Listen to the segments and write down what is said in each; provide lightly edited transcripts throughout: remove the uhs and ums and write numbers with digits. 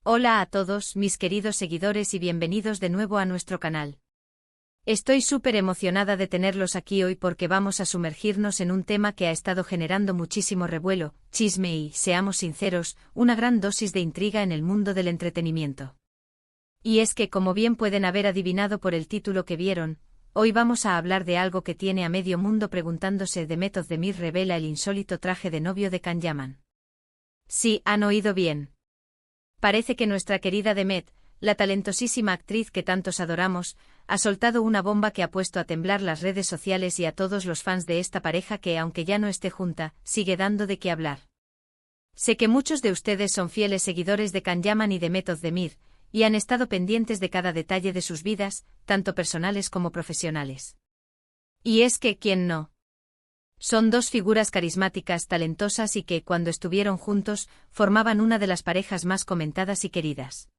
Hola a todos, mis queridos seguidores y bienvenidos de nuevo a nuestro canal. Estoy súper emocionada de tenerlos aquí hoy porque vamos a sumergirnos en un tema que ha estado generando muchísimo revuelo, chisme y, seamos sinceros, una gran dosis de intriga en el mundo del entretenimiento. Y es que, como bien pueden haber adivinado por el título que vieron, hoy vamos a hablar de algo que tiene a medio mundo preguntándose: Demet Özdemir revela el insólito traje de novio de Can Yaman. Sí, han oído bien. Parece que nuestra querida Demet, la talentosísima actriz que tantos adoramos, ha soltado una bomba que ha puesto a temblar las redes sociales y a todos los fans de esta pareja que, aunque ya no esté junta, sigue dando de qué hablar. Sé que muchos de ustedes son fieles seguidores de Can Yaman y Demet Özdemir, y han estado pendientes de cada detalle de sus vidas, tanto personales como profesionales. Y es que, ¿quién no? Son dos figuras carismáticas, talentosas y que, cuando estuvieron juntos, formaban una de las parejas más comentadas y queridas.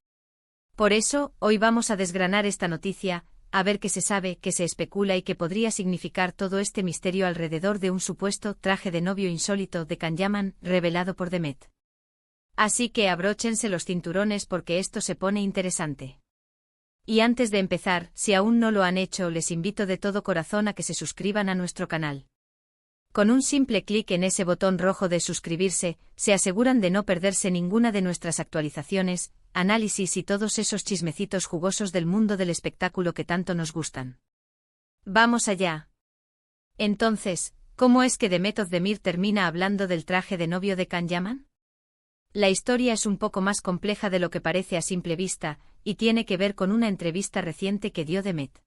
Por eso, hoy vamos a desgranar esta noticia, a ver qué se sabe, qué se especula y qué podría significar todo este misterio alrededor de un supuesto traje de novio insólito de Can Yaman, revelado por Demet. Así que abróchense los cinturones porque esto se pone interesante. Y antes de empezar, si aún no lo han hecho, les invito de todo corazón a que se suscriban a nuestro canal. Con un simple clic en ese botón rojo de suscribirse, se aseguran de no perderse ninguna de nuestras actualizaciones, análisis y todos esos chismecitos jugosos del mundo del espectáculo que tanto nos gustan. ¡Vamos allá! Entonces, ¿cómo es que Demet Özdemir termina hablando del traje de novio de Can Yaman? La historia es un poco más compleja de lo que parece a simple vista, y tiene que ver con una entrevista reciente que dio Demet.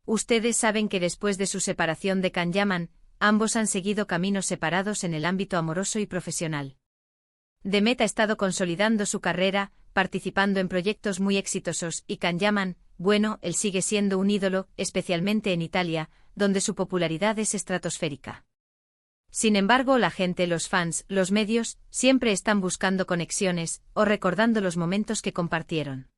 Ustedes saben que después de su separación de Can Yaman, ambos han seguido caminos separados en el ámbito amoroso y profesional. Demet ha estado consolidando su carrera, participando en proyectos muy exitosos, y Can Yaman, bueno, él sigue siendo un ídolo, especialmente en Italia, donde su popularidad es estratosférica. Sin embargo, la gente, los fans, los medios, siempre están buscando conexiones, o recordando los momentos que compartieron.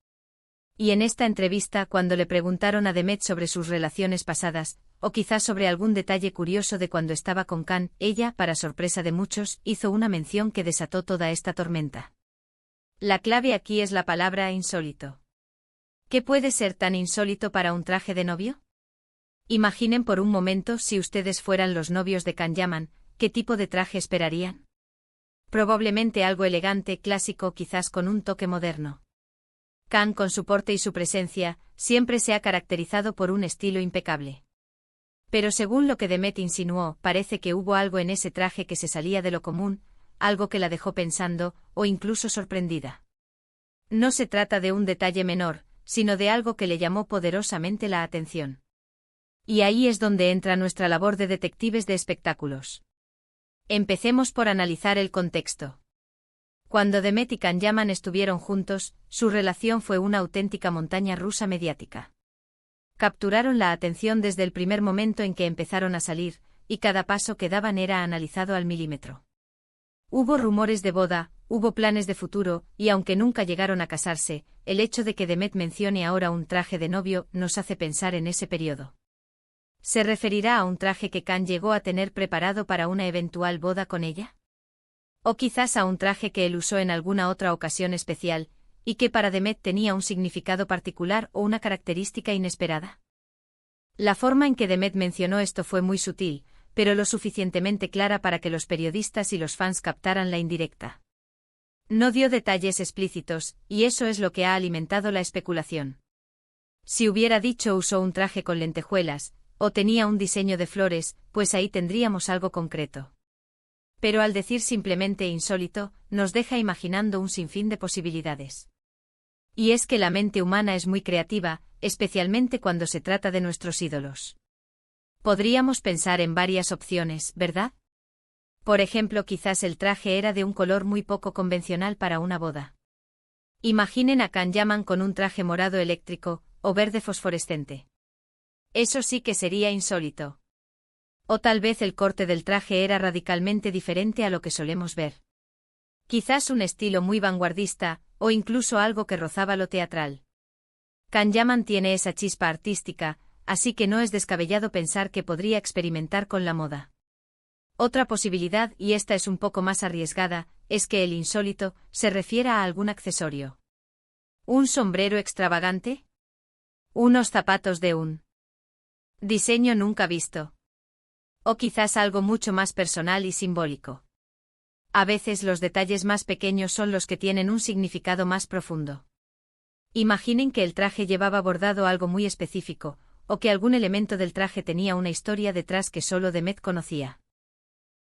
Y en esta entrevista, cuando le preguntaron a Demet sobre sus relaciones pasadas, o quizás sobre algún detalle curioso de cuando estaba con Can, ella, para sorpresa de muchos, hizo una mención que desató toda esta tormenta. La clave aquí es la palabra insólito. ¿Qué puede ser tan insólito para un traje de novio? Imaginen por un momento si ustedes fueran los novios de Can Yaman, ¿qué tipo de traje esperarían? Probablemente algo elegante, clásico, quizás con un toque moderno. Can, con su porte y su presencia, siempre se ha caracterizado por un estilo impecable. Pero según lo que Demet insinuó, parece que hubo algo en ese traje que se salía de lo común, algo que la dejó pensando, o incluso sorprendida. No se trata de un detalle menor, sino de algo que le llamó poderosamente la atención. Y ahí es donde entra nuestra labor de detectives de espectáculos. Empecemos por analizar el contexto. Cuando Demet y Can Yaman estuvieron juntos, su relación fue una auténtica montaña rusa mediática. Capturaron la atención desde el primer momento en que empezaron a salir, y cada paso que daban era analizado al milímetro. Hubo rumores de boda, hubo planes de futuro, y aunque nunca llegaron a casarse, el hecho de que Demet mencione ahora un traje de novio nos hace pensar en ese periodo. ¿Se referirá a un traje que Can llegó a tener preparado para una eventual boda con ella? O quizás a un traje que él usó en alguna otra ocasión especial, y que para Demet tenía un significado particular o una característica inesperada. La forma en que Demet mencionó esto fue muy sutil, pero lo suficientemente clara para que los periodistas y los fans captaran la indirecta. No dio detalles explícitos, y eso es lo que ha alimentado la especulación. Si hubiera dicho usó un traje con lentejuelas, o tenía un diseño de flores, pues ahí tendríamos algo concreto. Pero al decir simplemente insólito, nos deja imaginando un sinfín de posibilidades. Y es que la mente humana es muy creativa, especialmente cuando se trata de nuestros ídolos. Podríamos pensar en varias opciones, ¿verdad? Por ejemplo, quizás el traje era de un color muy poco convencional para una boda. Imaginen a Can Yaman con un traje morado eléctrico, o verde fosforescente. Eso sí que sería insólito. O tal vez el corte del traje era radicalmente diferente a lo que solemos ver. Quizás un estilo muy vanguardista, o incluso algo que rozaba lo teatral. Can Yaman tiene esa chispa artística, así que no es descabellado pensar que podría experimentar con la moda. Otra posibilidad, y esta es un poco más arriesgada, es que el insólito se refiera a algún accesorio. ¿Un sombrero extravagante? ¿Unos zapatos de un diseño nunca visto? O quizás algo mucho más personal y simbólico. A veces los detalles más pequeños son los que tienen un significado más profundo. Imaginen que el traje llevaba bordado algo muy específico, o que algún elemento del traje tenía una historia detrás que solo Demet conocía.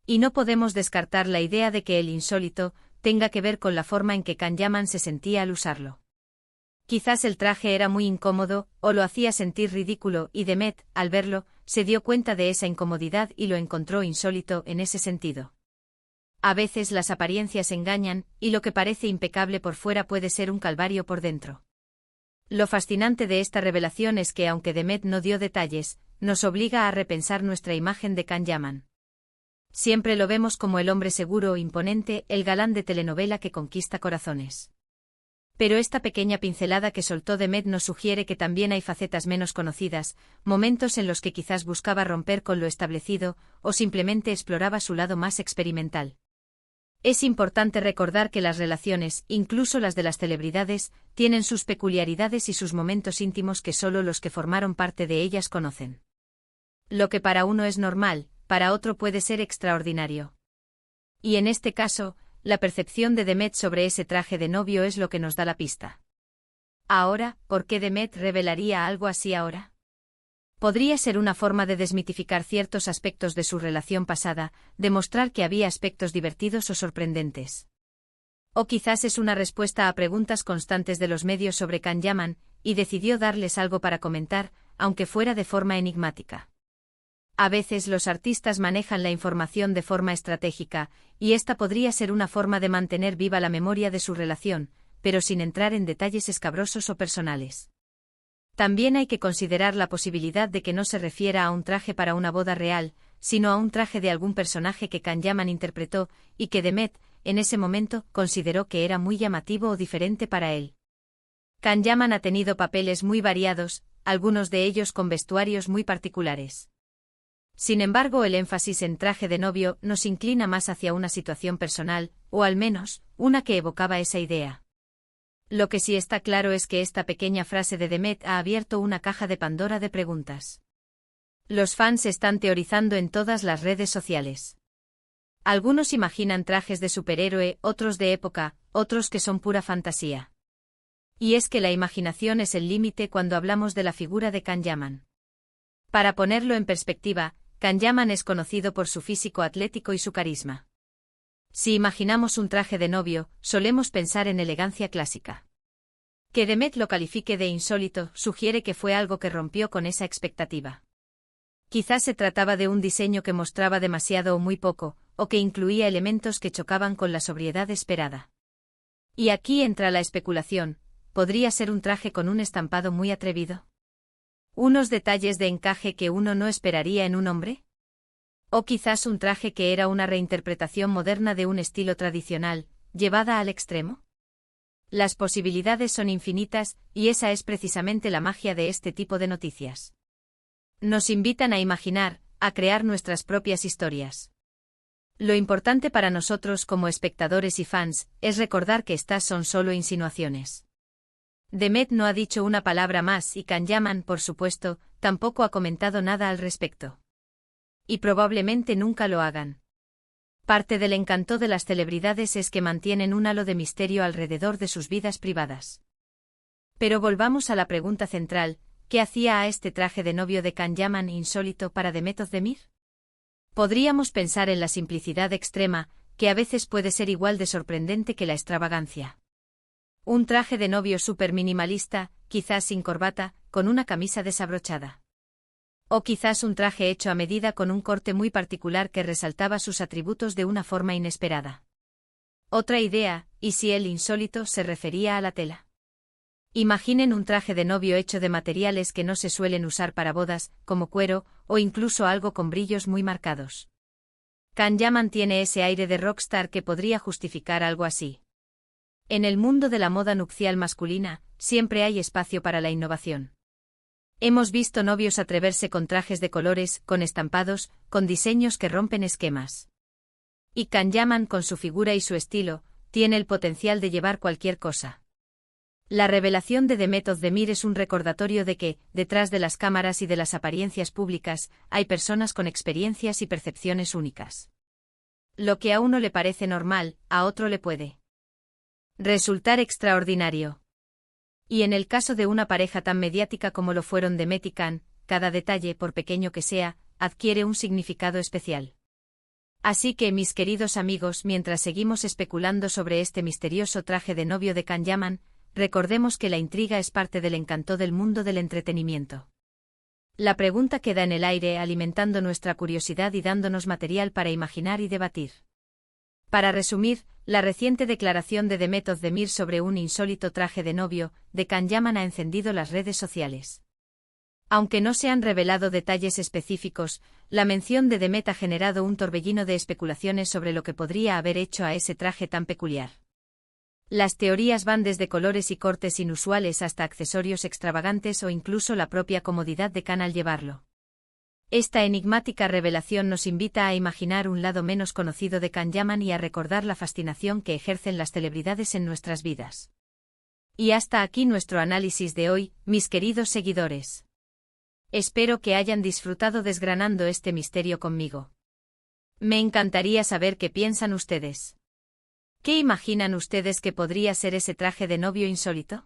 Y no podemos descartar la idea de que el insólito tenga que ver con la forma en que Kanyaman se sentía al usarlo. Quizás el traje era muy incómodo, o lo hacía sentir ridículo, y Demet, al verlo, se dio cuenta de esa incomodidad y lo encontró insólito en ese sentido. A veces las apariencias engañan, y lo que parece impecable por fuera puede ser un calvario por dentro. Lo fascinante de esta revelación es que aunque Demet no dio detalles, nos obliga a repensar nuestra imagen de Kanyaman. Siempre lo vemos como el hombre seguro, imponente, el galán de telenovela que conquista corazones. Pero esta pequeña pincelada que soltó Demet nos sugiere que también hay facetas menos conocidas, momentos en los que quizás buscaba romper con lo establecido, o simplemente exploraba su lado más experimental. Es importante recordar que las relaciones, incluso las de las celebridades, tienen sus peculiaridades y sus momentos íntimos que solo los que formaron parte de ellas conocen. Lo que para uno es normal, para otro puede ser extraordinario. Y en este caso, la percepción de Demet sobre ese traje de novio es lo que nos da la pista. Ahora, ¿por qué Demet revelaría algo así ahora? Podría ser una forma de desmitificar ciertos aspectos de su relación pasada, demostrar que había aspectos divertidos o sorprendentes. O quizás es una respuesta a preguntas constantes de los medios sobre Kanyaman, y decidió darles algo para comentar, aunque fuera de forma enigmática. A veces los artistas manejan la información de forma estratégica, y esta podría ser una forma de mantener viva la memoria de su relación, pero sin entrar en detalles escabrosos o personales. También hay que considerar la posibilidad de que no se refiera a un traje para una boda real, sino a un traje de algún personaje que Kanyaman interpretó, y que Demet, en ese momento, consideró que era muy llamativo o diferente para él. Kanyaman ha tenido papeles muy variados, algunos de ellos con vestuarios muy particulares. Sin embargo, el énfasis en traje de novio nos inclina más hacia una situación personal, o al menos, una que evocaba esa idea. Lo que sí está claro es que esta pequeña frase de Demet ha abierto una caja de Pandora de preguntas. Los fans están teorizando en todas las redes sociales. Algunos imaginan trajes de superhéroe, otros de época, otros que son pura fantasía. Y es que la imaginación es el límite cuando hablamos de la figura de Kanyaman. Para ponerlo en perspectiva, Kanyaman es conocido por su físico atlético y su carisma. Si imaginamos un traje de novio, solemos pensar en elegancia clásica. Que Demet lo califique de insólito sugiere que fue algo que rompió con esa expectativa. Quizás se trataba de un diseño que mostraba demasiado o muy poco, o que incluía elementos que chocaban con la sobriedad esperada. Y aquí entra la especulación, ¿podría ser un traje con un estampado muy atrevido? ¿Unos detalles de encaje que uno no esperaría en un hombre? O quizás un traje que era una reinterpretación moderna de un estilo tradicional, llevada al extremo. Las posibilidades son infinitas, y esa es precisamente la magia de este tipo de noticias. Nos invitan a imaginar, a crear nuestras propias historias. Lo importante para nosotros como espectadores y fans es recordar que estas son solo insinuaciones. Demet no ha dicho una palabra más y Kanyaman, por supuesto, tampoco ha comentado nada al respecto. Y probablemente nunca lo hagan. Parte del encanto de las celebridades es que mantienen un halo de misterio alrededor de sus vidas privadas. Pero volvamos a la pregunta central, ¿qué hacía a este traje de novio de Kanyaman insólito para Demet Özdemir? Podríamos pensar en la simplicidad extrema, que a veces puede ser igual de sorprendente que la extravagancia. Un traje de novio súper minimalista, quizás sin corbata, con una camisa desabrochada. O quizás un traje hecho a medida con un corte muy particular que resaltaba sus atributos de una forma inesperada. Otra idea, ¿y si el insólito se refería a la tela? Imaginen un traje de novio hecho de materiales que no se suelen usar para bodas, como cuero, o incluso algo con brillos muy marcados. Kanyaman tiene ese aire de rockstar que podría justificar algo así. En el mundo de la moda nupcial masculina, siempre hay espacio para la innovación. Hemos visto novios atreverse con trajes de colores, con estampados, con diseños que rompen esquemas. Y Kanyaman, con su figura y su estilo, tiene el potencial de llevar cualquier cosa. La revelación de Demet Özdemir es un recordatorio de que, detrás de las cámaras y de las apariencias públicas, hay personas con experiencias y percepciones únicas. Lo que a uno le parece normal, a otro le puede resultar extraordinario. Y en el caso de una pareja tan mediática como lo fueron Demet y Can, cada detalle, por pequeño que sea, adquiere un significado especial. Así que, mis queridos amigos, mientras seguimos especulando sobre este misterioso traje de novio de Can Yaman, recordemos que la intriga es parte del encanto del mundo del entretenimiento. La pregunta queda en el aire, alimentando nuestra curiosidad y dándonos material para imaginar y debatir. Para resumir, la reciente declaración de Demet Özdemir sobre un insólito traje de novio de Can Yaman ha encendido las redes sociales. Aunque no se han revelado detalles específicos, la mención de Demet ha generado un torbellino de especulaciones sobre lo que podría haber hecho a ese traje tan peculiar. Las teorías van desde colores y cortes inusuales hasta accesorios extravagantes o incluso la propia comodidad de Can al llevarlo. Esta enigmática revelación nos invita a imaginar un lado menos conocido de Can Yaman y a recordar la fascinación que ejercen las celebridades en nuestras vidas. Y hasta aquí nuestro análisis de hoy, mis queridos seguidores. Espero que hayan disfrutado desgranando este misterio conmigo. Me encantaría saber qué piensan ustedes. ¿Qué imaginan ustedes que podría ser ese traje de novio insólito?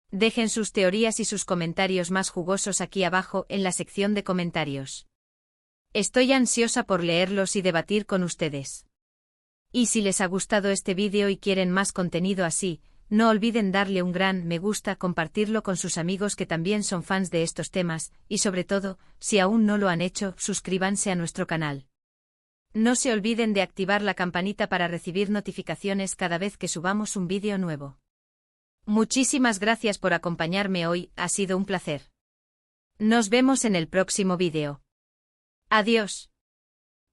Dejen sus teorías y sus comentarios más jugosos aquí abajo en la sección de comentarios. Estoy ansiosa por leerlos y debatir con ustedes. Y si les ha gustado este vídeo y quieren más contenido así, no olviden darle un gran me gusta, compartirlo con sus amigos que también son fans de estos temas, y sobre todo, si aún no lo han hecho, suscríbanse a nuestro canal. No se olviden de activar la campanita para recibir notificaciones cada vez que subamos un vídeo nuevo. Muchísimas gracias por acompañarme hoy, ha sido un placer. Nos vemos en el próximo vídeo. Adiós.